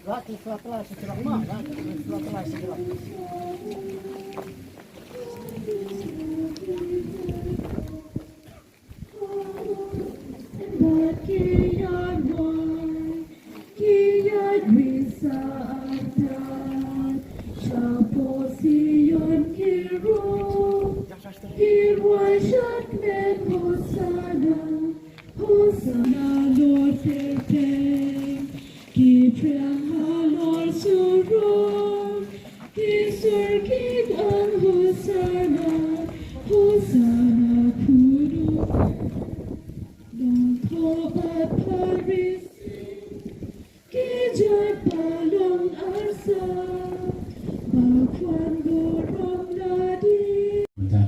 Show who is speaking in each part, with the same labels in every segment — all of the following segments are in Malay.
Speaker 1: Lagi setelah sejarah mah, setelah sejarah.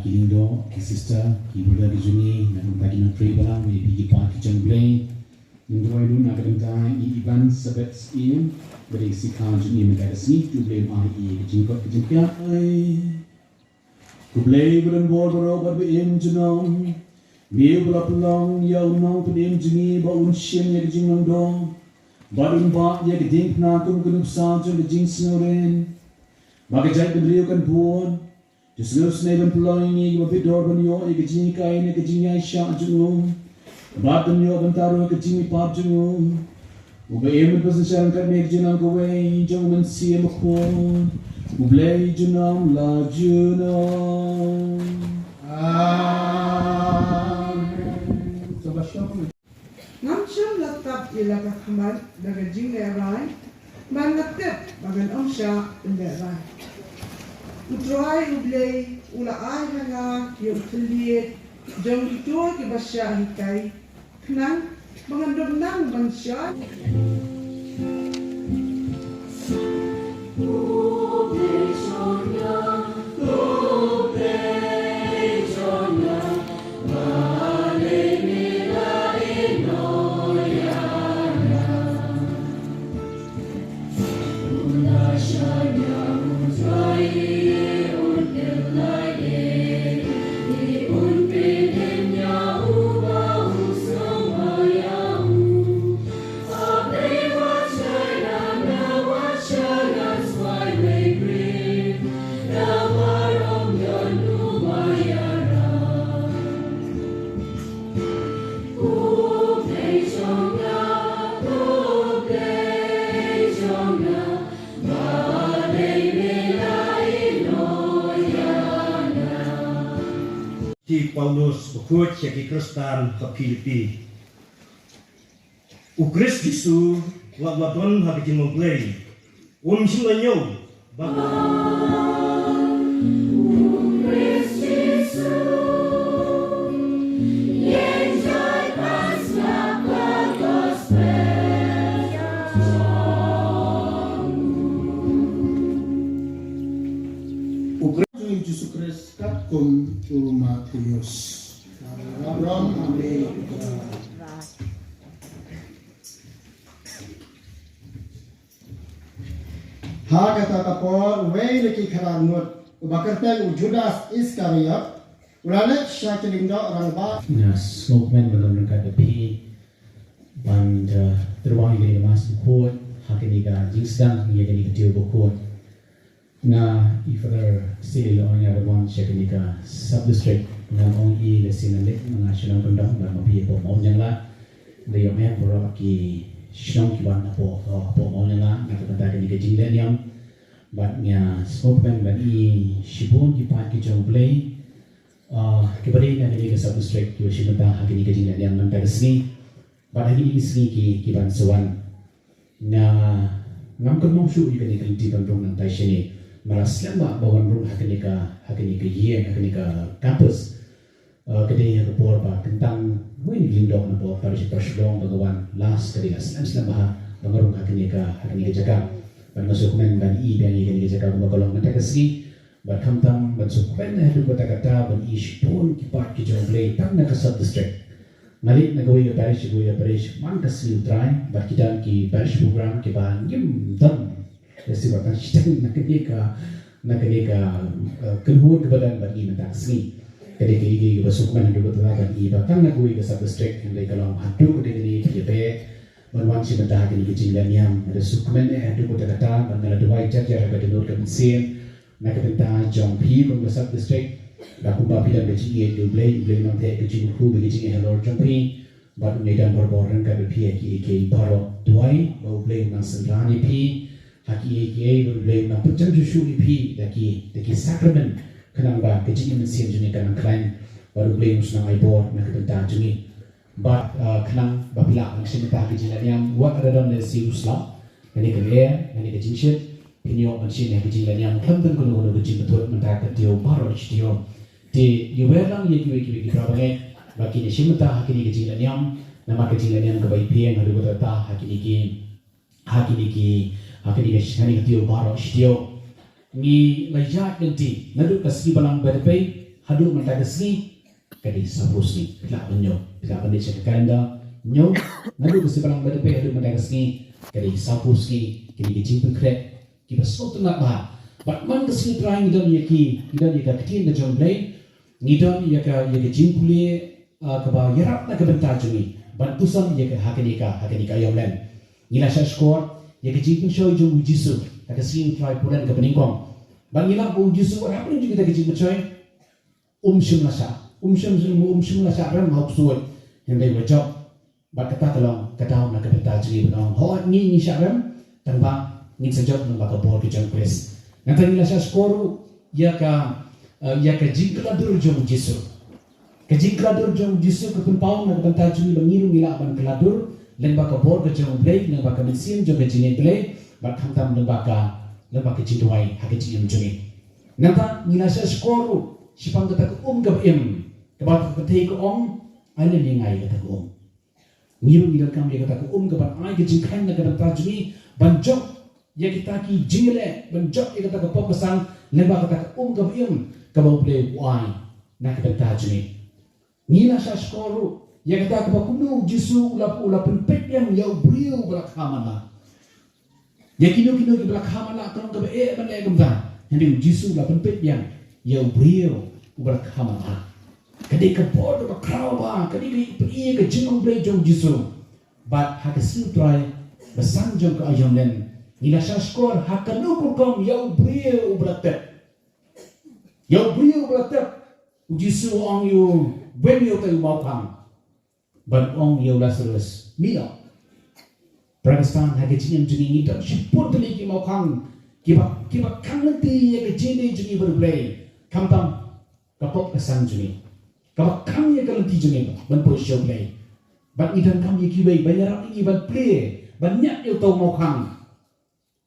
Speaker 2: Kilindo, sister, ibu dari Juni, dan tadi menteri barang, di pergi parti jengblay, Indo itu nak kena Ivan sebab ini beri sikap Juni mereka sini, jumlah mai kejengkot kejengkian, jumlah berembor berobat berim jenong, biar belapelong ya unang pedim Juni baun sien ya kejengong dong, barun bak ya keding penakum kenup saja kejeng senoren, bagajai berdirikan buon. Just neven pulling me, you a bit orban yo, a gajin kain, a gajin shot jung, bottom yo, bantaro, a gajin pop jung. Obey him position can make Junam go away, Jung see him a corn, Ublay Junam la Juno.
Speaker 3: Namsham laptop ilaga khamal daga jing lerai, man laptop bagan onsha lerai. Utrai ublay ula ay hanga yung tuliet jong ito kibasya hikay knang mangandog nang bansya.
Speaker 4: Ti Paulus bukut yaki Kristan ke Filipi. Ukris Yesu wabladon habijin moglay. Simlanyo
Speaker 5: Jesus Christ kum rumah Tius. Rom Amerika. Kata kapor way leki kharan mut ubakartel Judas Iskariot ulanet syakilindo orang ba.
Speaker 2: Nas smokeman belum dekat tepi, dan terbang ini masuk kot, hakiniga jingsang ia jadi kecil bukut. Na ifadar sili orang yang berwan syakiniga subdistrict na orang i lesinalik mengasyurang pendang dan mapi po mau nyala dia yang pura ki syong kiban po mau nyala na kata kini kejinglen yang batnya smokeman bani shibun kipan ki jomblay kebari na kini ke subdistrict yo shibun hakini kejinglen yang nanti kesini bat hakini kesini kiban sewan na ngam kenong syu ikani kanti bandung nanti sini malas lama bawan rumah hakini ke year hakini ke campus kedai yang kepor ba tentang win lindong na po para si Persidong bagawan last kedai slam bah bangarung hakini ke jaga ban masuk men ban i ban hakini ke jaga bagalong mata kasih ban kamtam ban sukwen na hidup kata ban ish pun kipat ki jonglei tang na ka sub district nalik na gawin ya parish man kasih utrai ban kita ki parish program ki ban ngim dam kasi batan siya nakikika kenhut kebadan bagi mentak sini Kadi kigi basukman dulu telaga iba kan na kui ke sub district yang lagi kalau hadu kadi ni PJP manwan si mentah kini kecil dan yang ada sukmen hadu kota kata bandara dua ijat ya kadi nur ke mesin nak kata jong pi ke sub district dah kumpa bilang kecil ye du blay nang te kecil ku kecil hello jong pi batu medan berboran kadi pi ki baro duai bau blay nang sendrani pi haki bau blay nang pecah jusu pi daki sakramen kenapa kecil mesin jenis kanang klaim baru beli musnah aibor nak tentang jenis bat kenang babila mesin mentah kecil yang buat ada dalam nasi uslam ini kerja ini kecil pinjau mesin yang kecil yang kelihatan kono kecil betul mentah kecil baru kecil di yubelang ye kiwi berapa ni bagi nasi mentah kini kecil yang nama kecil yang kebaikan hari bertata hakini kecil baru kecil ni lajak nanti naduk kasih balang berdepai haduk mentah kasih kadi sapus ni bila pandai cakap kanda nyo naduk kasih balang berdepai haduk mentah kasih kadi sapus ni kini kecil pengkrek kita sok nak bah batman kasih trying dan yaki kecil na jomblay ngidon yaka jimpule kaba yarap na kabenta jumi bantusan yaka hakenika yomlen ngila skor yaka jimpun show jom jisu tak kasih try pulan ke peningkong bangila bu jisu apa pun juga kita jimpun show umshum lasa ram hok suat yang dia wajib bat kata tolong kata nak kabenta jumi benong ho ni syaram tanpa ni sejak nak baka bor ke jang press nanti ngila skor yaka jingkladur jom jisu kejingkladur jom jisu kepenpau nak banta jumi bangiru ngila ban kladur len baka bor ke jom blade len baka mesin jom ke jini blade bat khamtam len baka jidwai hak jini jumi nanta ngila skor sipang kata ke ke im ke bat ke te ke ale ni ngai kata ke ngiru ngila kam ye kata ke ke bat ai ke jingkhan nak banta jumi ban jok ya kita ki jingle ban jok ye kata ke popasang len baka kata ke im kabau play wine nak benta jini nila sa skoru ya kata ka kuno jisu ula penpet yang ya brio belak hamana ya kino ki belak hamana kan ka ban gemta hindi jisu ula penpet yang ya brio belak hamana kadi ka bodo ka krawa kadi ki ka jingong play jong jisu but hakasu try basang jong ka ayomlen nila sa skor hakanu ko kom ya brio belak Yang beliau berkata, jisu orang you beliau tahu mau kang, ban orang you Lazarus mila. Pakistan hake jenis ini tak sipur teliki mau kang, kiba kang nanti yang jenis ini berbelai, kampam kapok kesan jenis, kiba kang yang nanti jenis ban posisi belai, ban idan kami kibai banyak ini ban play, banyak you tahu mau kang,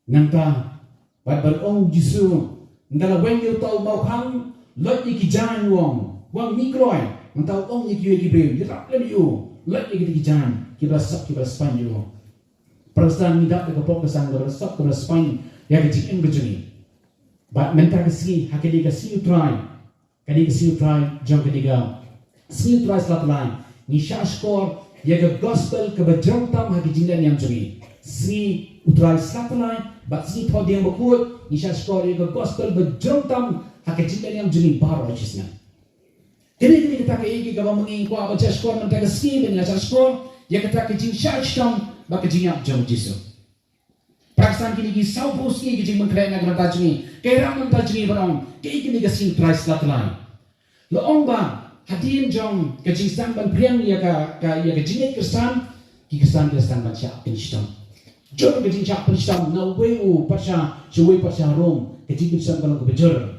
Speaker 2: nangka ban orang jisu ndala when you tahu mau kang lot ni kijan wang mikroi mentau ong ni kiwe kibrem dirap le you lot ni kijan kibra span you perasaan tidak ke pok kesan bersap ke span ya ke jin gejuni but mental kasi hakedi kasi try jam ketiga see try slat line ni skor ya ke gospel ke bajang tam hakijin yang juni si utrai slat line but si thod yang bakut ni skor ya ke gospel bajang tam hakijin yang juni baru cisna kini kita ke iki ka manging ko abacha skor man taga ski ben ya skor ya kata ke jin shashtam ba ke jin ap jom jisu praksan kini ki sau poski ke jin mangkrai na grata jini ke ram man ta jini barong ke iki ni ka sin price lat line lo ong ba hadin jom ke jin sang ban priang ya ka jin kesan ki kesan ban sha pinshtam jom ke jin sha pinshtam na we u pasha shwe pasha rom ke jin kesan ban ko bejor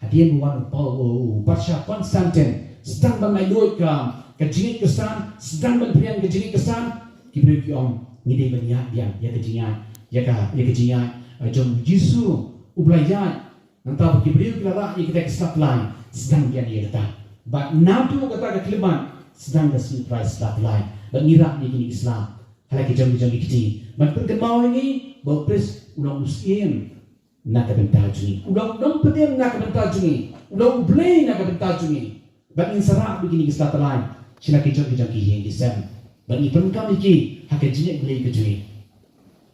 Speaker 2: hadian wan pau pasha Konstantin sedang bangai duit ke jingit kesan sedang berprian ke jingit kesan kibri kiong ngide banyak yang ya kejingan ya kejingan jom jisu ublayat nanta kibri kira ya kita start line sedang dia kata but natu kata ke kliman sedang ke surprise start line bangira ni kini Islam halaki jom kiti but perkemau ini bau pres ulang usin nak bentar juni ulang pedem nak bentar juni ulang blay nak bentar juni bagi serak begini ke start line sila kijang yang disem bagi penkam iki hak jenis blay ke juni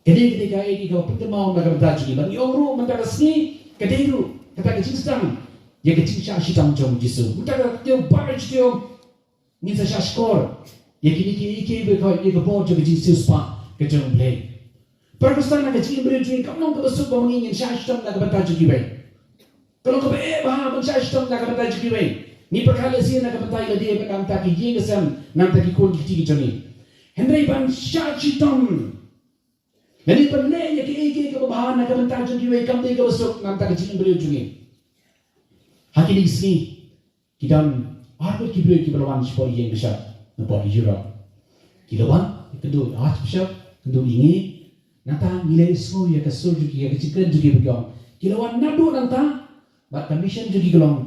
Speaker 2: kedi ketika ini kau pertemu nak bentar juni bagi orang mentar resmi kediru kata kecil sedang ya ke cinta shitang jong jisu mutaka teo barge teo ni sa score ya kini be ko ye ko bo jo ke jisu spa ke jong play Pakistan na ke jing bre jing kam nong ko su bo ngin sha shitang na ka bata ji bai kalau ko be ba ban sha shitang na ka bata ji bai ni perkala si na ka bata ile dia kam ta ki ye ke sam nam ta ki kon ki ti joni Henry ban sha shitang Jadi pernah ya ke bahan nak bentar jadi welcome dia ke besok nanti ke cium beliau juga. Hari ini sini kita arbet kibru kibruan supaya yang besar nampak Europe. Kiloan kedua arch besar kedua ini nanti nilai semua ya ke sur juga ya ke cikan juga begitu. Kiloan nado nanti buat commission juga kelong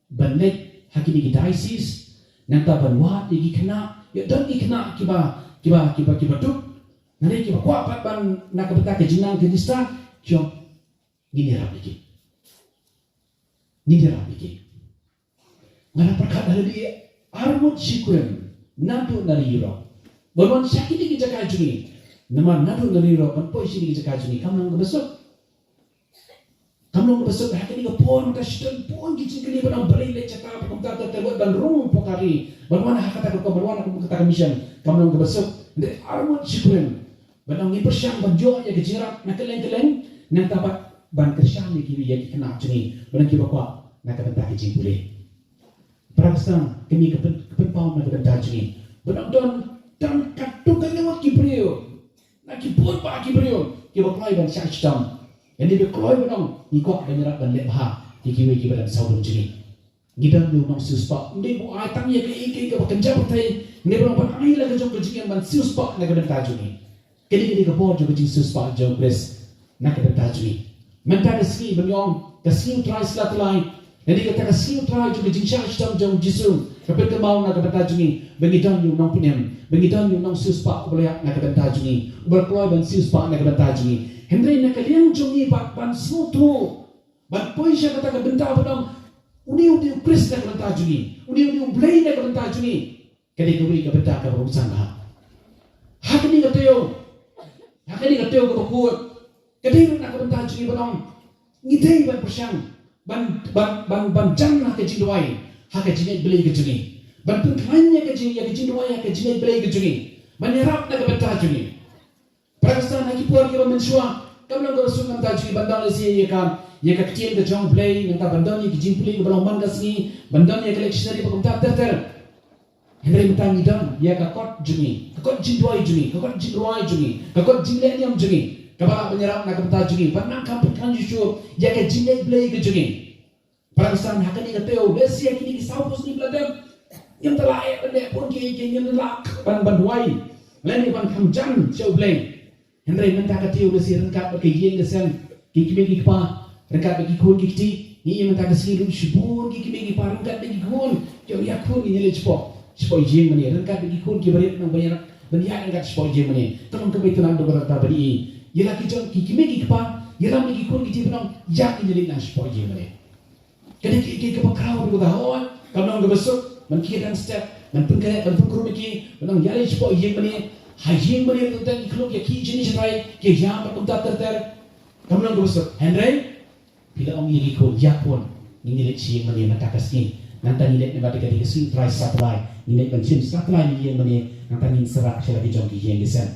Speaker 2: bandek hari ini kita ISIS nanti banwat lagi kena ya dan kena kiba tu. Nanti kita kuat ban nak betah ke jenang ke dista, jom gini rapiki. Ngana perkara dari armut syukuran nadu nari Euro. Berwan sakit ni kita kajuni. Nama nadu nari Euro kan poisi ni kita kajuni. Kamu nang besok. Hari ni kapon kasih pon kita kini benang beri lecak apa kita terbuat ban rumah pokari. Berwan hakata ko berwan aku kata mission. Kamu nang besok. Dari armut syukuran. Benang ni persiang banjo ya kejirat nak keleng nak dapat ban kersiang ni kini ya kena cuni benang kita kuat nak bentar kecing boleh. Pakistan kini kepenpau nak bentar cuni benang dan katukan lewat kibrio nak kibut pak kibrio kita kelai ban syak hitam jadi berkelai benang ni kuat banyak ban lebah di kiwi kita dalam saudara cuni kita lu nong suspak ni bu atang ya ke bekerja bertai ni benang ban air lagi jom kejikan ban suspak nak bentar cuni Kini kapor juga Jesus pak jauh pres nak kita tajui. Mentah kesini benyong kesini try selat lain. Jadi kita kesini try juga Jesus jauh Jesus. Kapit mau nak kita tajui. Begitu you nong pinem. Begitu you nong Jesus pak boleh nak kita tajui. Berkeluar ban Jesus pak nak kita tajui. Henry nak kalian jongi ban suatu. Ban poisha kata ke benda bedong. Uni Chris nak kita tajui. Uni blay nak kita tajui. Kali kuri ke benda ke berurusan lah. Hak ni kateo. Hakani kateo ko kuat. Kadai nak bentar curi benong. Ngidai ban persiang. Ban jannah ke jindwai. Hak jinet beli ke curi. Ban pengkanya ke jindwai ke jinet beli ke curi. Ban yarap nak bentar curi. Pakistan lagi puar ke mensua. Kamu nak berusung bentar curi bandar lesi ya kecil ke jong beli. Nanti bandar ni ke jimpli ke belong mangas ni. Bandar ni ke leksionari pekumtar terter. Henry mentang idam ya kakot juni, kakot jindwai juni, kakot jindwai juni, kakot jilenium juni. Kapala penyerap nak bentar juni. Pernah kamputkan justru ya ke jinai beli ke juni. Pakistan hakani kateo lesi kini kisapus ni beladam. Yang telah ayat pendek pun yang telah ban wai. Lain ban kamjan show beli. Henry mentang kateo lesi rengkat ke yang kesen kiki pa rengkat bagi kun kiki. Ni mentang kesi lu shibun kiki pa rengkat bagi kun. Jauh ya kun ini lecpok. Supaya jeng mani, rengkat bagi kun kibarit nang banyak banyak rengkat supaya jeng mani. Tolong kebetulan dokter tabari. Ialah kita kiki pa, ialah bagi kun kita benang jak ini nang supaya jeng mani. Kena kiki kepakrau di kota hawan, kalau nang besok, menkiran step, menpengkru bagi benang jali supaya jeng mani. Hai jeng mani tentang ikhluk ya kiki jenis rai, kiki jam berkuntat terter. Kalau nang besok, Henry, bila om ini kun jakun, ini lek jeng mani matakas ni. Nanti nilai nebati ketika sing try supply nilai pencin supply ni yang mana nanti ni serak saya lagi jongki yang desain.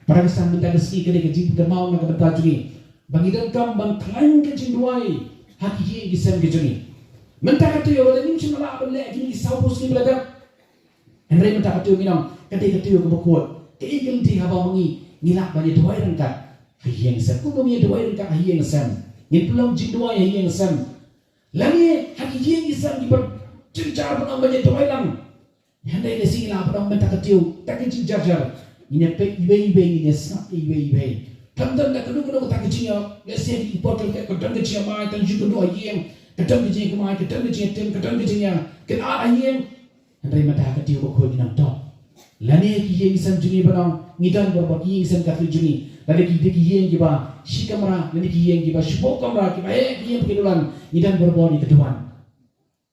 Speaker 2: Para kesan minta keski ketika jip mau nak bentar juni. Bagi dan kam bang klaim kecil duai haki yang desain kejuni. Minta kata yo wala nim cuma lah boleh kini saupus ni belakang. Henry minta kata yo minang ketika yo kebukut. Keikil di haba mengi ngilak banyak duai rengkat. Haki yang desain. Kudu punya duai rengkat haki yang desain. Ni pulau jin duai haki yang desain. Lagi haki yang desain di Cincar penang banyak tuai lang. Hendak ini sih lah penang mentak kecil. Tak kecil jar. Ini pek ibe ini snap ibe. Tantan tak kedua tak kecilnya. Lesnya di portal tak kedua kecil mai tan juga dua yang. Kedua kecil kemai, kedua kecil tem, kedua kecilnya. Kena yang. Hendak mentak kecil buku ini nampak. Lani yang isan juni penang ngidan berapa yang isan kafir juni. Lani yang kiba shikamra, lani yang kiba shibokamra kiba yang kedulan ngidan berapa di keduan.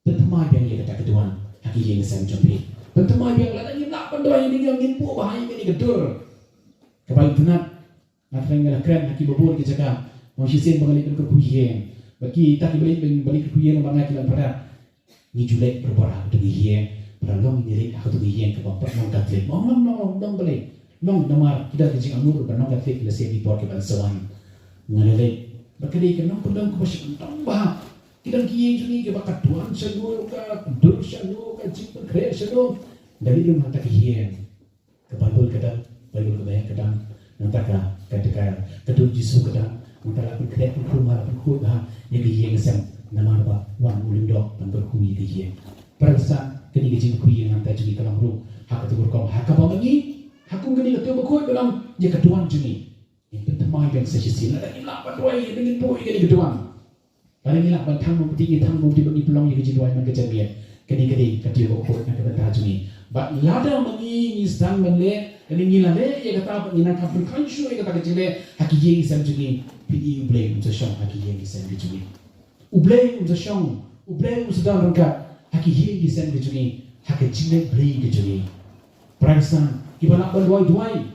Speaker 2: Pentemai yang dia kata keduan haki yang saya jumpi. Pentemai yang lain nak pendoa ini yang ngimpu bahaya ini gedur. Kembali tenat, nak rengal keren haki babur kita cakap. Masih sen bangalik ke kuhieng. bagi tak balik kuyen bangai kilan pada ni julek berbara tu giye beralong ni aku tu giye ke bapak nong katlik nong balik nong namar kita kijing amur kan nong katlik la sebi por ke bansawan ngalele bakali ke nong pedang ko pasyon nong ba kita giye juni ke bakat tuan sanu ka dur sanu ka jip kre sanu dari rumah tak giye ke Bible kadang Bible kadang nantaka ketika kedua Yesus kadang nantaka pun kre pun rumah pun khut ha yang giye ngasam nama apa wan ulim dok dan berkuyi giye perasa kini gijing kuyi yang nanti jadi kalam ru hak tu berkom hak apa lagi hakum kini ketua berkuyi dalam je ketuan juni yang pertama yang saya sila lagi lapan dua dengan boy kini ketuan paling ni lapan tang mesti tang mesti bagi pelong yang gijing dua yang kejadian kini ketua berkuyi nak ketua juni but lada mengi nisang menle kini ngilale ya kata ngina kapun kanshu ya kata kecile hakiye isam juni pi blame untuk syang hakiye isam juni ublay shong ublay sedang rangka haki hi gisen gejuni haki jine blay gejuni prangsan kibana banduai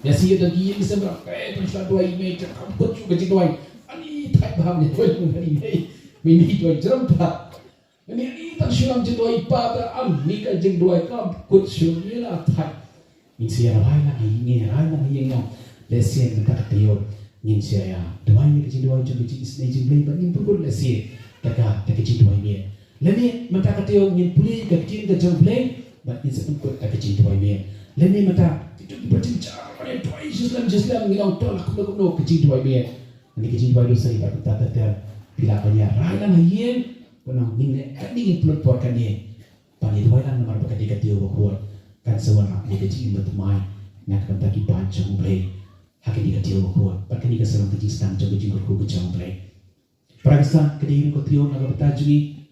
Speaker 2: ya siya dagi gisen ra prangsan duai me ka put chu gejin duai ani thai baham ne duai ngari nei mini duai jram pa ani tak shulam je duai pa ta am ni ka jing duai ka kut shu ni la thai min siya rai la ngi rai la ngi ngam lesien ka tayo ngin siya duai ni gejin duai chu gejin snaging blay ba nin pukul lesien taka gejin duai ni leni mata katio ngin puli ka gejin ka jam blay ba in sa pukul taka gejin duai ni leni mata itu berbincang pada duai Islam ngilong tol aku no gejin duai ni ni gejin duai dosa iba ta bila banyak rai la ngien penang ngin ni plot por kan ni pani duai la nomor ba katio ko kan sewana ni gejin betumai nak kan taki pancang blay hakini katio ko pakini ka sarang tiji stam jago jingor ko jang play prangsa kedin ko trio na bata juni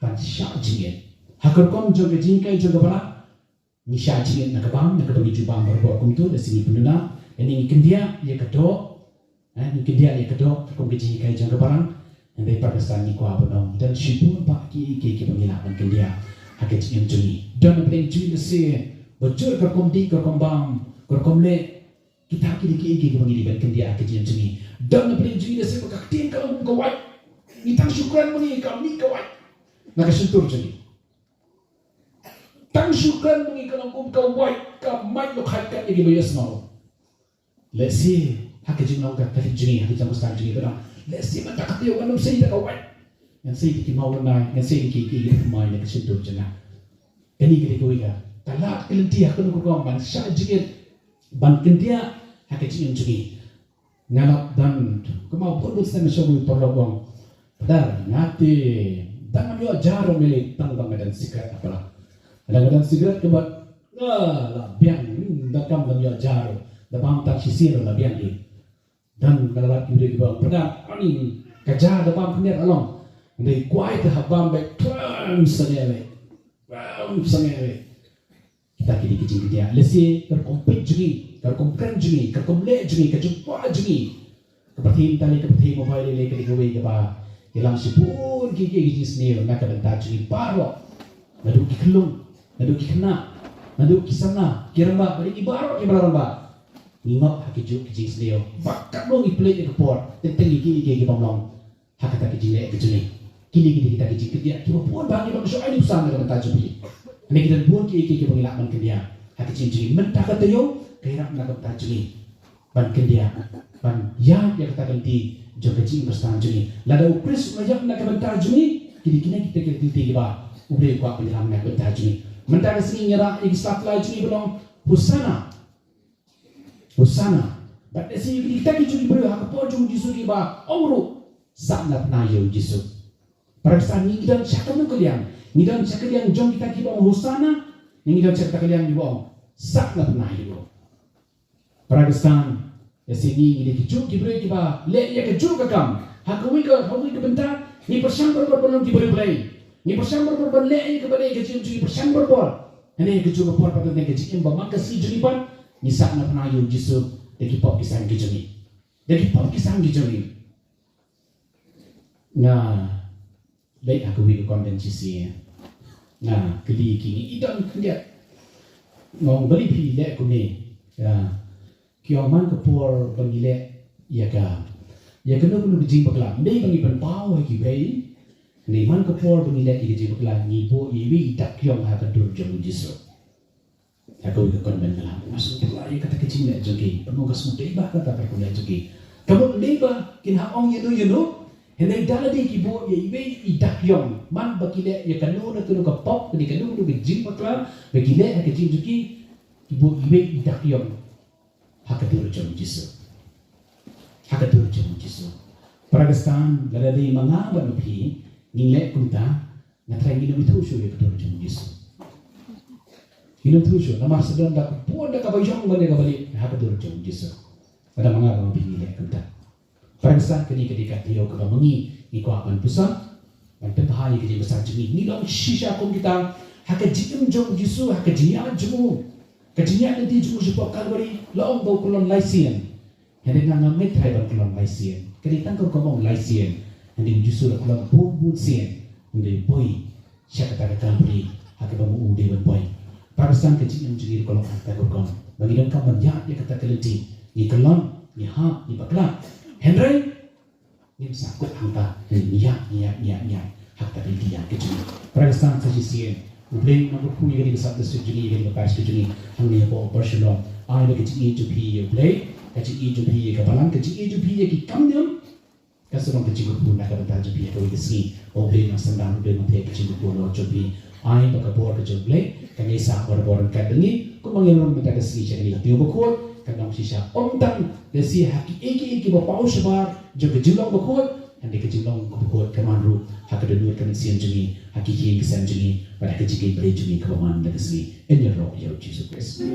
Speaker 2: pan sha jingen hakor kom jago jingkai jago bala ni sha jingen na kabam na kabang jubang barbo kum tu da sini pununa ini kendia ye kado ni kendia ye kado kom jingkai jago barang ndai Pakistan ni ko abon dan shipun pa ki pengilapan kendia haket jingen juni dan play juni se bocor ka kom di ka kom bam ka kom le kita kiri mengirikan dia ke jam jeni dan beri jeni saya berkaktin kalau muka white kita syukran mengi kami ke white nak sentur jeni tang syukran mengi kalau muka white ka mai lo khatkan ini bayas mau let's see hak jeni long kat jeni hak jam stan jeni berang let's see mata katio kan saya tak white yang saya di mau na yang saya di mai nak sentur jena ini kiri ko ika talak kelentia kan ko ban sya jeni ban kendia hak jeni jeni ngalap dan kemau pun saya mencoba perlobong padahal ngati dan ambil jaro milik tanggang dan sigaret apalah kadang-kadang sigaret kebat lah biang dakam ambil jaro dabang tak sisir lah biang ni dan kalau boleh dibawa padahal ani kajar dabang kenir along dari kuai terhabam baik tuan sengere kita kini kecil dia lesi terkompet jeni terkompren jeni terkomle jeni kejumpa jeni kepertim tali kepertim mobile le ke digowe ke ba ilang sipun gigi snil nak bentar jeni baro nadu kiklung nadu kikna nadu kisana kiramba bari ibaro ke balaramba ngingop hakiju kiji snil bakat lo iplay ke por tentang gigi pamlong hakata kiji le kejuni kini kita kiji dia cuma pun bagi bang so ai usang dengan tajubi ini kita buat ke pengilakman ke dia hati cincin mentah kata yo kira nak kata juni ban ke dia ban yang kata ganti joga jing bersama juni lada ukris majak nak kata juni kini kita ganti ba ubre ko pengilam nak kata juni mentah sini nyera iksat la juni belum husana but sini kita juni boleh hak pojung jisu ki ba auru sangat na yo jisu perasaan ni dan syakam kalian ni dan sekalian jom kita kibang husana ni dan sekalian kibang sakna pernah hidup Pakistan ya sini ni kicuk kibri kiba le ya kicuk kakam hakui ke bentar ni persang berbelum kibri play ni persang berbel le ya kebale kicuk ni persang berbol ini kicuk por patut ni kicuk imba maka si junipan ni sakna pernah hidup jisu de kipop kisang kijuni nah baik aku bagi kondensisi nah kali kini idang dia ngong beli pi le ku ni ya kioman ke por bangile ya ka ya kena perlu dijing bakla ndai bangi pan pau ha ki bai ni man ka por bangi le ki jing bakla ni bo iwi dak yong ha ka dur jong jiso aku ke kon ben kala masuk bakla ya kata kecil le jogi pemoga semua dei ba kata per kun le jogi kamu dei ba kin ha ong you know henai dala di ki bo ya iwi idak yong man baki le ya kanu na tu ka pop ni kanu nu ke jing bakla baki le ha ke jing jogi ki bo iwi idak yong ha ka dur jong jiso hakatur jeng jisu. Pragastan ladai mga banupi nilai kunta natrai minum itu syu hakatur jeng jisu. Minum itu syu namar sedang dak pun dak kabayong balik hakatur jeng jisu. Ada mga banupi nilai kunta. Pragastan kini ketika dia ke mengi ni ko akan pusat mantan bahaya ke besar jemi ni long shisha kum kita hakajim jeng jisu hakajinya jemu. Kajinya nanti jemu sebab kalori long bau kulon laisian. Hendak ngamit tribal kelon laisian, keditan kau komong laisian, hendak justru kelon bubut sian, hendak boy, siapa tak akan beri, hak bamu dewan boy. Pakistan kecil yang jadi kelon kata kau bagi dan kau banyak dia kata kelenti, ni kelon, ni ha, ni bakla, Henry, ni sakut hangta, ni hak tak kelenti yang kecil. Pakistan saja sian, ubleng nak pun yang di satu sejuni yang di lepas sejuni, hangnya bawa Barcelona, ada kecil itu pi ubleng. Kecil itu piye kapalan kecil itu piye ki kamdiam kasurong kecil pun nak kata piye kau isi obleh nak sendang obleh nak kecil pun lo cobi ai baka bor kecil obleh kami sah bor kadeni ko mangiron mata kasi jadi tio bokot kadang sisa omtang desi haki eki bapau sebar jaga julong bokot ande kejulong bokot kamanru hak denur kan sian jeni haki ki kesan jeni pada kecil beli jeni kaman dak kasi enero ya Jesus Christ.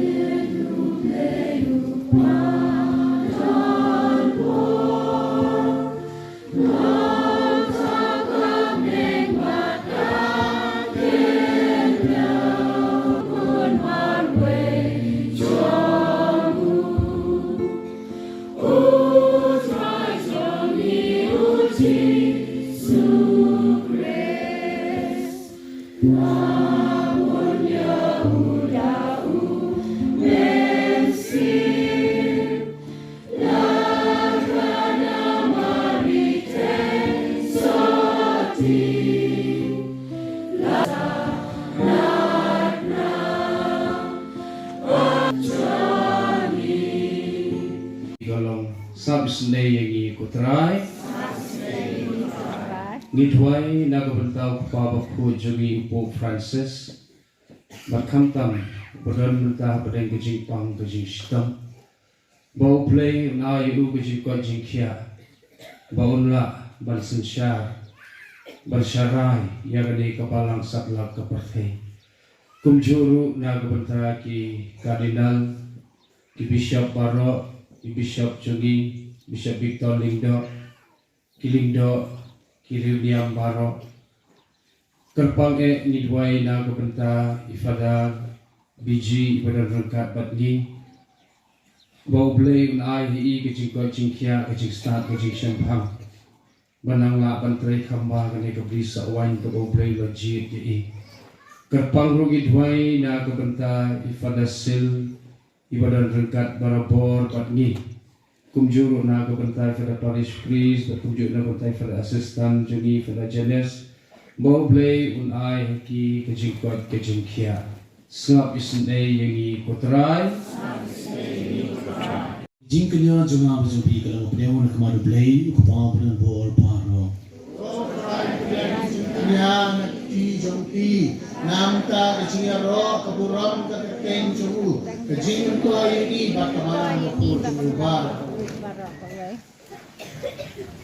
Speaker 4: Sabsnei kutrai ngidwai nagabantau Papa Ku Jogi Pope Francis berkamtam berdan berdan kejing pang kejing sitam bau play na yu kejing kejing kia baunla bersensyar bersyarai yagani kapalang sablak keperthai kumjuru nagabantau ki kardinal ki Bishop Barok Bishop Jogi, Bishop Victor Lingdo, Kilingdiam Baro, Kerpang nidwai na gabanta ifada biji ibadan rengkat batni, bau blay unai hi kecing kecing kia kecing start kecing sempang, banang la bantrai kamba kene kabri sawan to bau blay lojit di, Kerpang rugi dwai na gabanta ifada sil ibadan rengkat barabor batni kumjuru na kebentai pada parish priest kumjuru na kebentai pada asistan juni pada jenes bau blay unai haki kejingkot kejingkia sngap isnei yangi kotrai
Speaker 2: jingknya juma bujumpi kalau pneumo kemadu blay kupang benar bor paro
Speaker 5: yang ti jongpi namta kecilnya roh keburam keteng curu kejing tu ini bakalan berkur berubah.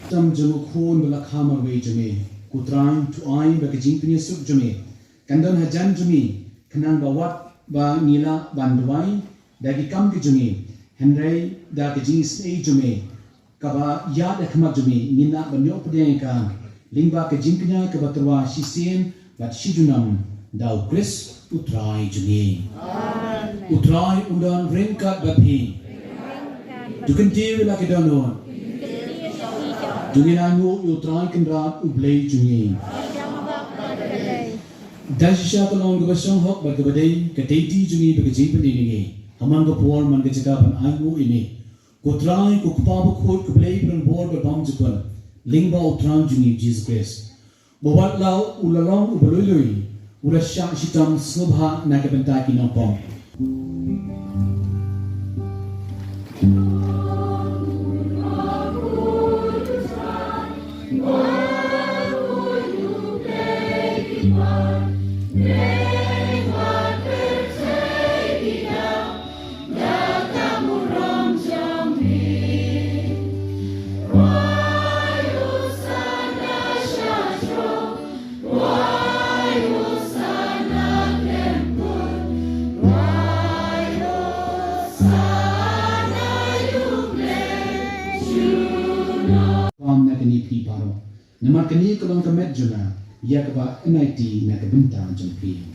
Speaker 2: Tam jamu khun bela khamar wei jame kutran tu ai ba kejing punya suk jame kandan hajan jame kenang bawat ba nila bandwai dagi kam ke jame henry da kejing sei jame kaba ya da khama jame nina banyo pdeng ka lingba kejing punya ke batrwa sisien bat shijunam dau Chris utrai jame utrai undan ringkat bapi dukanti wala kedanon Jungin anu utrai kendrat ublay jungin. Dasisya kalong gabasong hok bagabadai kateti jungi bagaji pendingi. Hamang kapur man kecekapan anu ini. ko try ko pa khot ko play pran board ba bang jukon lingba utran jungi Jesus Christ bawat lau ulalong ubalului ura syak sitam snubha na kabenta ki nampong Nama kini kalau kemet juna, ia keba NIT nak kebentang jempi.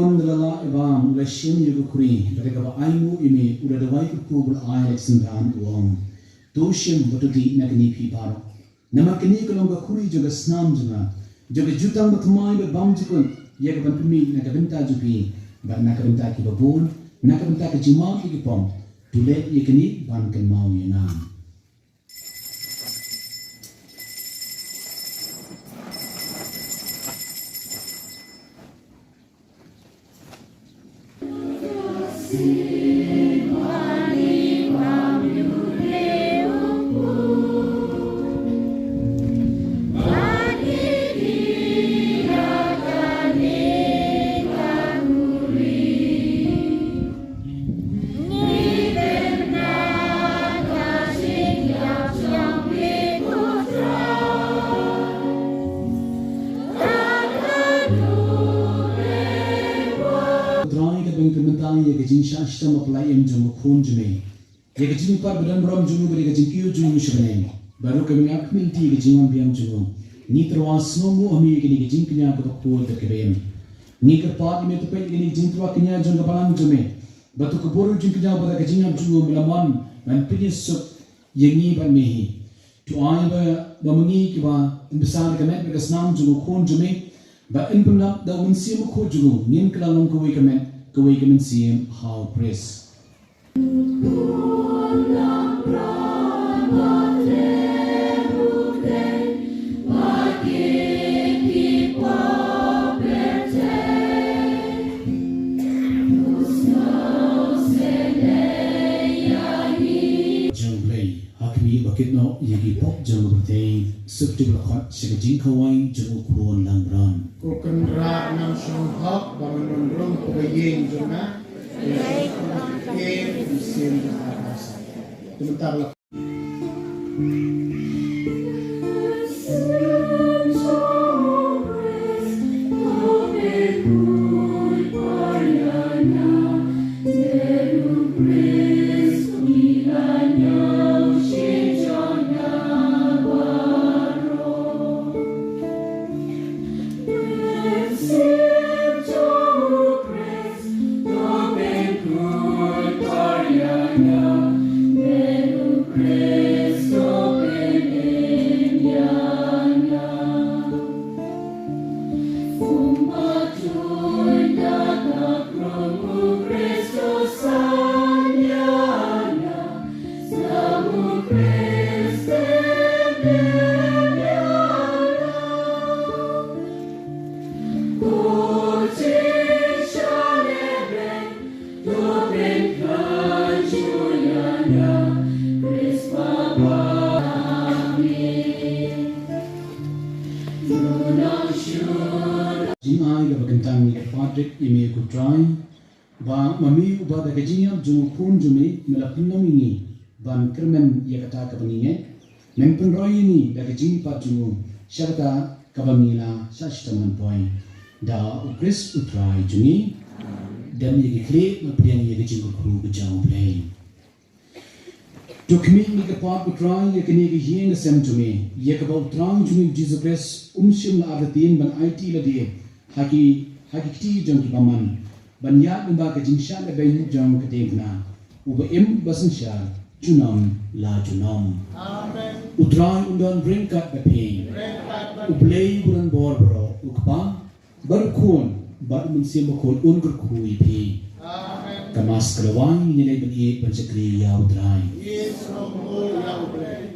Speaker 2: Alhamdulillah ibam ulashin yugo kuri, dari keba aimu ini udah dawai kubul ayat sembilan uang. Tushim betuti nak kini piparo. Nama kini kalau kuri juga senam juna, juga jutang bertemai berbam jukun. Ya kapan pumi nak benta jupi, ban nak benta ki babun, nak benta ki jima ki pom, tulet ye kini ban ken mau ye nam. Ye kajing shashtam apply em jumu khun jume ye kajing par badan ram jumu beri kajing kiu jumu shbane baru kami ak minti kajing am biam jumu ni terwas nomu ami kini kajing kenya ko ko te kebem ni ke pat me to pe kini kajing twa kenya jong kapalan jume batu ko boru jing kenya bada kajing am jumu melaman man pinis sup yengi ban mehi to ai ba mangi ki ba besar kemet be snam jumu khun jume ba in punap da unsi mu ko jumu nin klalong ko we kemet Kawai kami siyem how praise. Jumplay, hakmi bakit no yagi pop jump bertay, subti berkat sekejing kawai jump kuon langran.
Speaker 5: Kuken ra nam shong hok bangun rum kubayeng juna. Ke sim atas. Sebentar lah.
Speaker 2: Patrick ime ku try ba mami uba da gajinya jung khun jume melapin nomingi ban kermen ya kata kapaninge mempun roy ini da gajin pa jungu syarta kabamila sashtaman point da ukris utrai jungi dan ye kle mapian ye gajin ku bejang play to kmi ni ka pa utrai ye kini ge yin sem jume ye ka ba utrai jungi Jesus Christ umshim la adatin ban IT la die hakikti jong ki paman banyak umba ke jingsha le bayin jong ke tegna uba im basan sha junam la junam.
Speaker 5: Amen.
Speaker 2: Utrai undan bringkat beping. Ublei buran bor bro ukpa barkun bar munsim bakun ungur kui pi.
Speaker 5: Amen.
Speaker 2: Kamas kelawang nilai beri pencekri ya utrai.
Speaker 5: Yes, Romo Yahweh.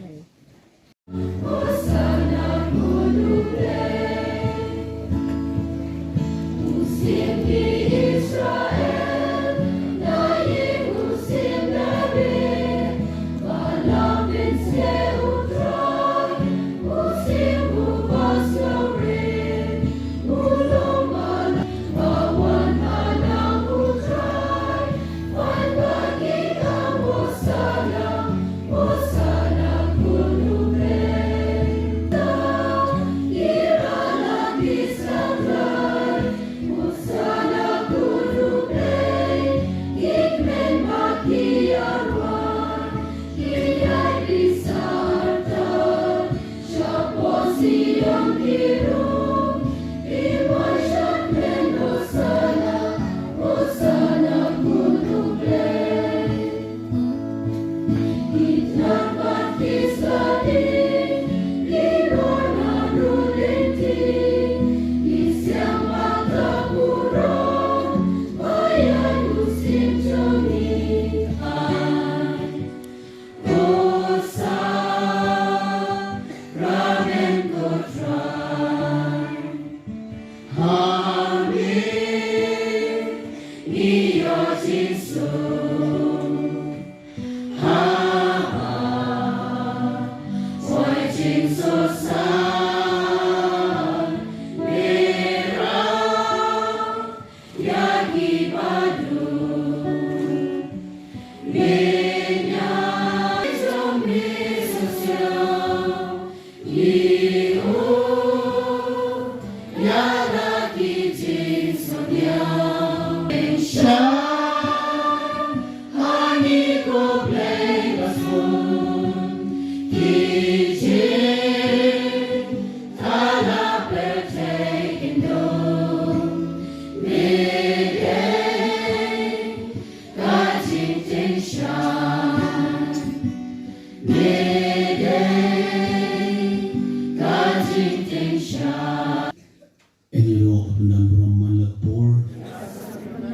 Speaker 2: Eniro undan Brahman lakpor.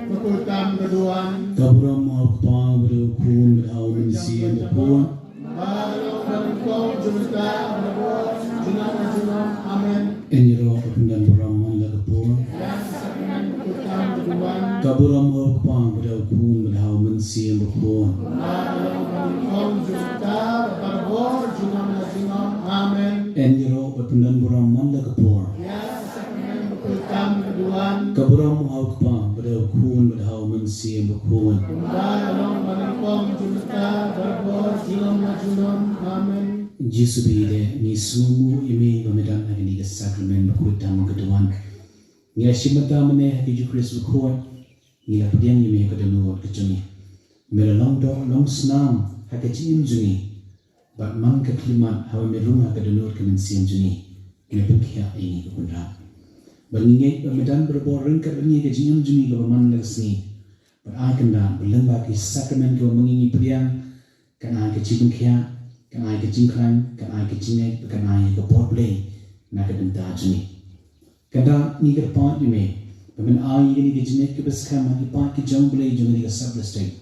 Speaker 5: Pagkutam kaduan.
Speaker 2: Kabram apa berukun berau mensian berpon.
Speaker 5: Baru berkau juta berbuat junam. Amen.
Speaker 2: Eniro undan Brahman lakpor.
Speaker 5: Pagkutam kaduan.
Speaker 2: Kabram apa berukun berau mensian berpon.
Speaker 5: Baru berkau juta berbuat junam. Amen.
Speaker 2: Eniro undan Brahman lakpor.
Speaker 5: Pagkutam kaduan.
Speaker 2: Kabram apa berukun berau mensian berpon.
Speaker 5: Baru berkau juta berbuat junam. Amen.
Speaker 2: Yesus bide ni sumu imi bamedan agni ke sakramen berkutam keduan. Nila shimata mene Yesus Kristus berkuat. Nila pediang imi ke danuat kecuni. Mela long do long snam hakecim juni. Bat man ke klimat hawa merunga ke danuat kemensian juni. Nila pengkia ini ke punra. Bangingay bamedan berbor ringkat ini ke jinyam juni ke baman legasni. Bat akan dah berlembah ke sakramen ke mengingi pediang. Kan akan kecipun kia. Kan ai ke jingkran, kan ai ke jingai, kan ai ke portplay, nak ke denta juni. Kada ni ke part ni me, pemen ai ni ke jingai ke beskam hagi part ke jong play jong ni ke substate.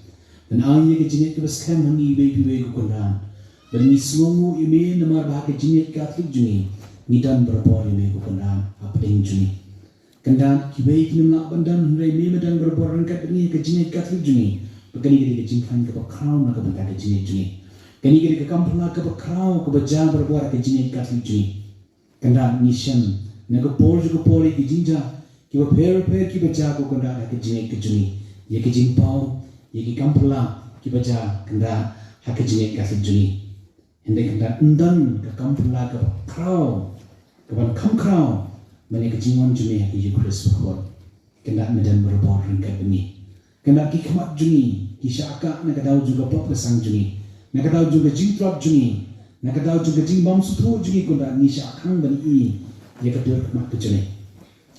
Speaker 2: Dan ai ke jingai ke beskam hagi baby we ku kondan. Dan ni semumu ime namar bah ke jingai ke atlik juni, ni dan berpor ime ku kondan apa ding juni. Kanda ki baik ni nak bandan rai me dan berpor rangkat ni ke jingai ke atlik juni. Begini ke jingkran ke crown nak ke benda ke jingai juni. Kini kiri ke kampung nak ke berkrau ke berjam berbuat ke jinyat katlik juni. Kanda nishan nak ke por ke jinja ke berper ke berjam ke kanda ke jinyat ke juni. Ye ke jimpau ye ke kampung ke berjam kanda ke jinyat katlik juni. Hendak kanda undan ke kampung ke berkrau ke berkrau mana ke jingon juni ke Yesus Kristus berbuat. Kanda medan berbuat ringkat ini. Kanda ki kemat juni ki syaka nak tahu juga pop kesang juni. Nak tahu juga jingtrap juni, nak tahu juga jingbam sutu juni kunda nisha akang dan ia kedua kemat kejuni.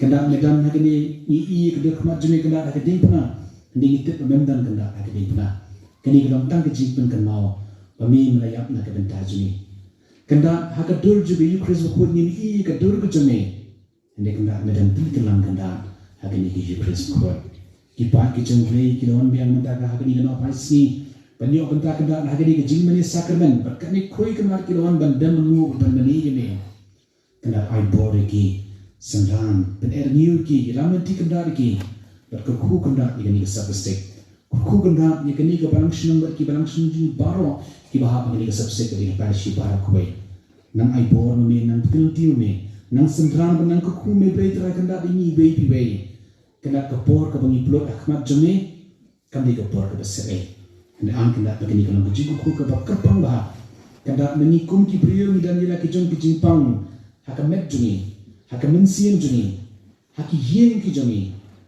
Speaker 2: Kenda medan hari ni kedua kemat juni kenda ada keding pernah, keding itu pembendan kenda ada keding pernah. Kini kedong tang kejingpen kan mau, pami melayap na kabenta juni kanda hakadur juga Ukraine ko ni kadur ko jumi ande kanda medan tin kelang kanda hakini ki Ukraine ko kipa ki jengre ki don biang menta ka hakini no paisi banyo kanda kanda hakini ki jingmani sakramen bakani koi kemar ki don bandam mu bandani yeme kanda ai bore ki sangran pen niu ki ramati kanda ki berkuku kanda ini sabstek kuku kanda ini ke balangsung ki balangsung ji baro ki bahap ini ke sabstek ini parsi bara kuai nang ai bor me nang piltiu me nang sangran nang kuku me brei tra kanda ini baby baby kanda ke por ke bangi plot akhmat jome kanda ke por ke besere anda ang kanda begini kalau kuku ke bakapang bah kanda menikum ki brio dan ila ki jong ki jimpang hakamet juni hakaminsian juni haki yen ki juni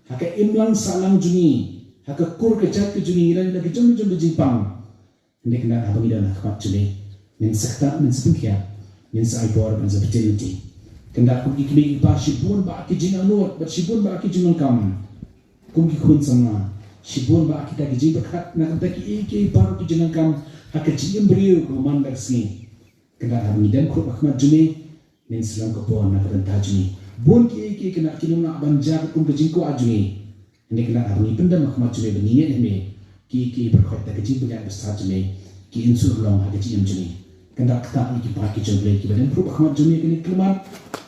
Speaker 2: haka imlang salang juni haka kur ke jat ke juni ila ki jong ki jimpang ande kanda abangi dan akhmat juni min sakta min sepengkia min sai bor ban opportunity kanda kum ikli ba shibun ba ki jing anot ba shibun ba ki jing kam kum ki khun sama shibun ba ki ta ki jing bakhat na kanda ki ki par ki jing kam haka jing brio ko man baksi kanda abangi dan kur akhmat juni min selang ko po na kanda juni bon ki kena kinuna banja kum ke jing ko ajuni ande kanda abangi pendam akhmat juni beniye me ki berkhot ta ki jing ba besar juni ki insur long haka jing juni kanda kata iki paki jomble ki badan pro akhmat juni kini kelman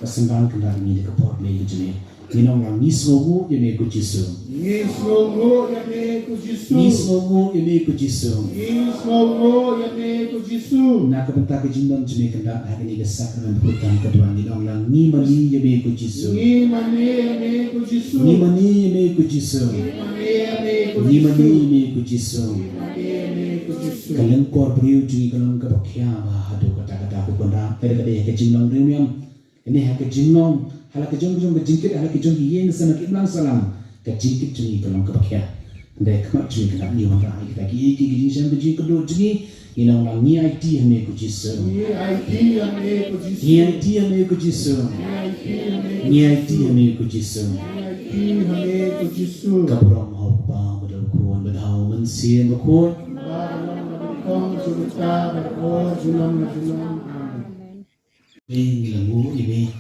Speaker 2: pasangan kanda ni de kapor le juni minong lang ni sogo ye me ku jisu
Speaker 5: Ni sogo ya me ku Jisu.
Speaker 2: ni sogo ye me ku jisu
Speaker 5: Ni sogo ya me ku Jisu.
Speaker 2: na kabenta ke jindon juni kanda hari ni sakran putan kedua ni long lang ni mani ye me ku jisu
Speaker 5: Ni mani ya me ku Jisu.
Speaker 2: ni mani ye me ku jisu
Speaker 5: Mani ya me ku
Speaker 2: ni
Speaker 5: Jisu.
Speaker 2: mani ye me ku jisu
Speaker 5: Mani ya me ku Jisu.
Speaker 2: kaleng kor brio juni kalong ka bakya ba hadu kata ku benda kade ke jinglong rium ini hak jinglong hala ke jong ke jingkit hala ke jong yen sana ke blang salam ke jingkit juni kalong ka bakya ndai khamat juni kana ni wa ai ta ki jing sam ke jing kedo juni ina lang ni IT hame ku jisu
Speaker 5: Ni IT ya me ku Jisu.
Speaker 2: ni IT hame ku jisu ni IT hame ku jisu
Speaker 5: IT ya me ku Jisu.
Speaker 2: kabrom hop ba badal kuan badau men sien ba kuan
Speaker 5: Kong cerita berko julam.
Speaker 2: ngilangu ini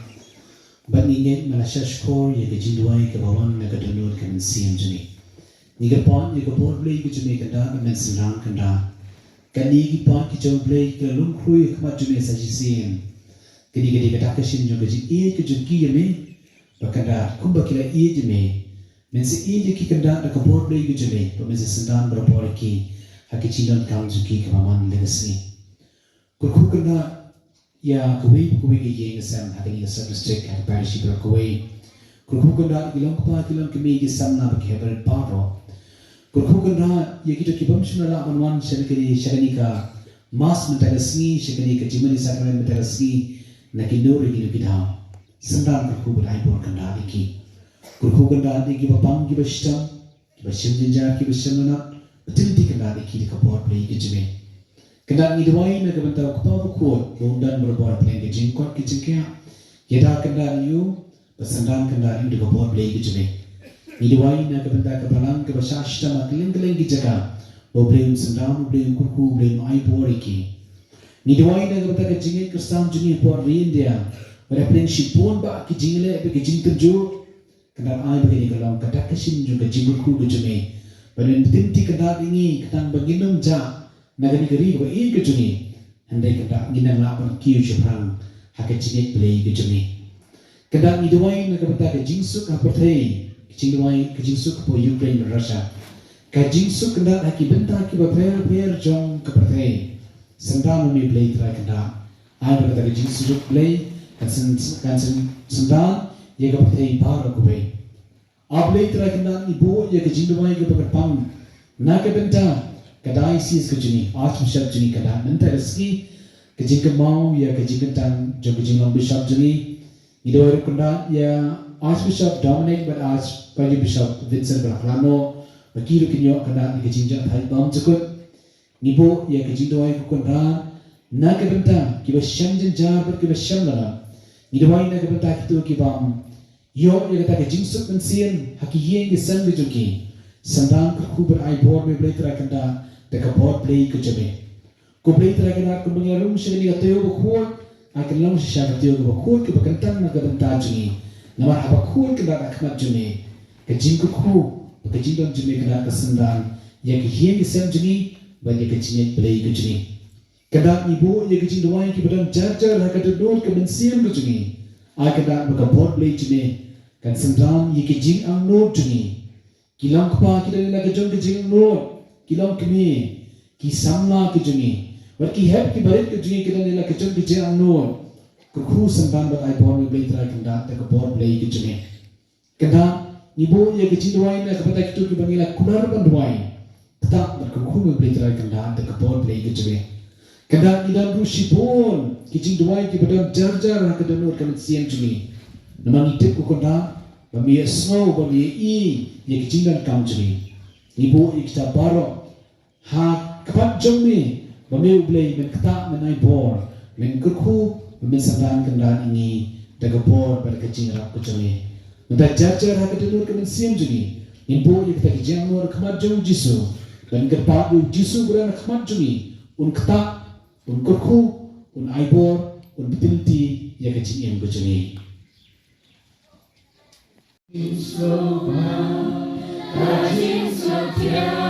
Speaker 2: banginget malasashkor ye ke jindwai ke bawan na ke donor kan siam juni ni ke pon ye ke bor blei ke juni kanda men sinang kanda kani ki pon ki jong blei ke lung khui khma juni sa ji siam kini ke ke takashin jo ke ji e ke jun ki ye me bakanda kumba kila e je me men se e je ki kanda na ke bor blei ke juni to men se sinang bro bor ki haki chindon kam ju ki ke bawan legacy kurku kanda ya kuwi ke yeng sam hati ni sam district hat parish bro kuwi kurku kanda ilong pa kilong kemi ki sam na ke ber paro kurku kanda ye ki to kibam shunala manwan shakani ka mas mentagasni shakani ka jimani sakran mentagasni na ki nuri ki kidha sandang kurku bai bor kanda iki kurku kanda de ki bapang ki bashtam ki bashim jinja ki bashamana utility kanda iki di kapor play ki jime kanda ni dwai na kabanta ko pa ko bondan berbor play ki jing ko ki jingkya yeda kanda yu pasandang kanda yu di kapor play ki jime ni dwai na kabanta ka balang ka bashashta ma keling ki jaga bobrem sandang bobrem kurku bobrem ai bor iki ni dwai na kabanta ka jinge kristam jini por rindia pada play shipon ba ki jingle be ki jing terjo kanda ai begini kalau kata kashin juga jingku ki jime Badan tinti kata ini ketang baginong ja nagani gari ba i kejuni handai kata ginang lapan kiu jeprang hake cingit play kejuni kadang idwai na kapata ke jingsuk apothei jingwai ke jingsuk po Ukraine Russia ka jingsuk kanda haki benta ki ba per jong kapothei sandang mi play tra kanda ai ba ke jingsuk play kan sandang ye kapothei par ko be Ablay tera kena ibu ya ke jindwai ke berpang na ke benta kadai sis ke jini archbishop jini kada menta reski ke jingke mau ya ke jingkentang jo ke jinglang bishop jini idoi kenda ya archbishop Dominic but archbishop Vincent Berklano bakiru kinyo kada ke jingjak thai bam jekut nibu ya ke jindwai ku kenda na ke benta ki ba sham jar ber ki ba sham lana idoi na ke benta kitu ki bam Yo ya kata ke jingsuk mensian haki yeng ke sang dijuki sandang ku ber ai bor me play tra kanda de ka bor play ku jeme Kuplay talaga na kung mangyarong siya ni katayo bakuot, akin lang siya katayo bakuot, kabakantan na kabanta juni, na marabakuot kada akmat juni, kajing kuku, kajing dong juni kada kasendan, ya kihien kisem juni, banyak kajing play juni. Kada ibu ya kajing doang kibadan jar hakadudul kebensian juni, kada makabot play juni, kan sendan ya kajing ang no juni. Kilang kapa kita nila kajing no, kilang kami, kisamla kajuni. Berki heb ki barit ke juni kita nila kecun kecun anu kekhu semban bat ai born blai tra kenda ta ke born blai ke juni kenda ibu ye kecin duai na kapata kitu ki bangila kunar ban duai ta bat kekhu blai tra kenda ta ke born blai ke juni kenda idan ru shibon kecin duai ki badam jar ha ke danur kan sien juni namang itip ku kenda bami snow bami ye kecin dan kam juni ibu ikta baro ha kapat jumi Bami ublay men kata men ay bor men kekhu men sandan kendan ini daga bor pada kecing rap kecuni. Mentak jajar hak kedenur kemen siam juni. Imbo yang kita kijang nur kemat jung jisu dan kerpa u jisu berana kemat juni. Un kata un kekhu un ay bor un bitinti ya kecing em kecuni. Kajing setia.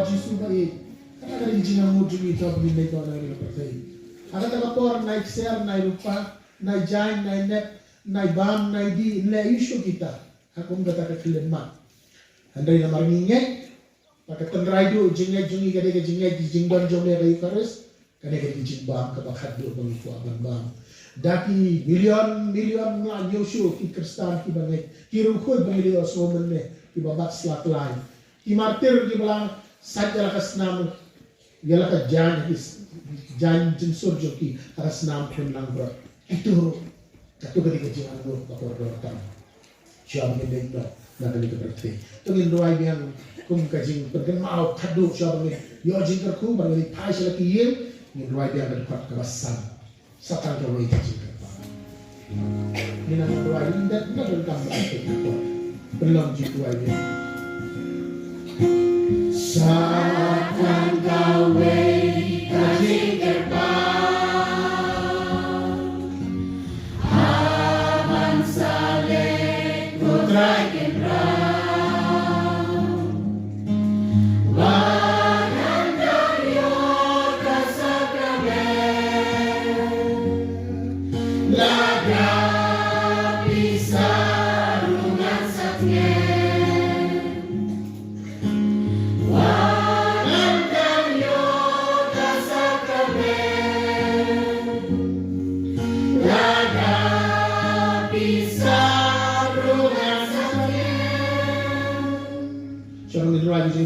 Speaker 5: Jisu baik. Kadang-kadang jingan mudri itu apabila mereka ada dapat Aga tagapor naik share, naik rupa, naik jain, naik net, naik bam, naik di, nilai isu kita. Aku kata kekelemat. Andai nama ngingek, pakai tenrai du, jingek jungi kade ke jingek di jingdon jomnya kayu karis, kade ke jing bam kebakat du mengiku aban bam. Daki milion lah Yoshu ki Kristan ki bangai, ki rukhul bangai dia somen me, ki babat selak lain. Ki martir ki belang saja lakas nam, dia lakas jan jinsur joki lakas nam pun lang bro. Itu katu kade ke jingan du bakor dorkan. Siapa yang benda nak kali berarti. Tungin doai biang kum kajing perken mau kadu siapa yang yo jingkar ku bagi pai selaki yin ni doai biang berkuat kebasan. Sakal doai kajing kerpa. Ni nak doai indat nak berkam berarti kerpa. Belum jing doai biang. Sakal doai kajing kerpa. Like it round, Wanandario Kasakramen, Laga Pisarungan Satyen, Wanandario Kasakramen, Laga Pisarungan. Siapa yang lagi?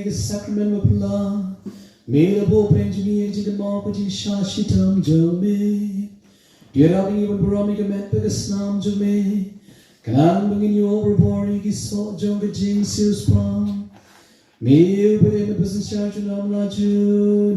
Speaker 5: Sacrament of love, made a bow engineer to the mark which is Shashitam Jome. Dear Abby, when Barometer met with a snam Jome, can bring you overboard, you salt Jonga Jing Seals Palm. Me, but in the business charge, and I'm not you.